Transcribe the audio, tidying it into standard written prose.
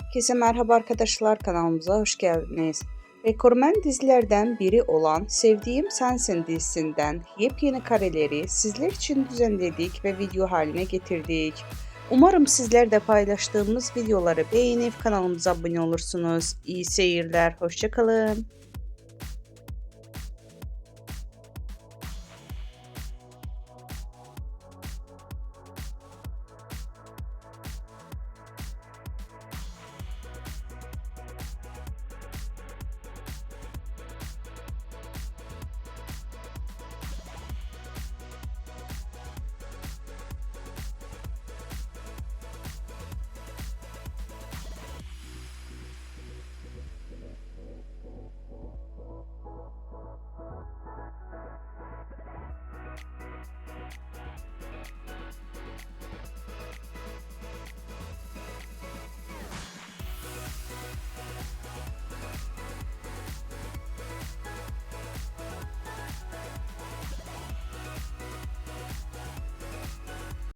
Herkese merhaba arkadaşlar, kanalımıza hoş geldiniz. Rekormen dizilerden biri olan Sevdiğim Sensin dizisinden yepyeni kareleri sizler için düzenledik ve video haline getirdik. Umarım sizler de paylaştığımız videoları beğenip kanalımıza abone olursunuz. İyi seyirler, hoşça kalın.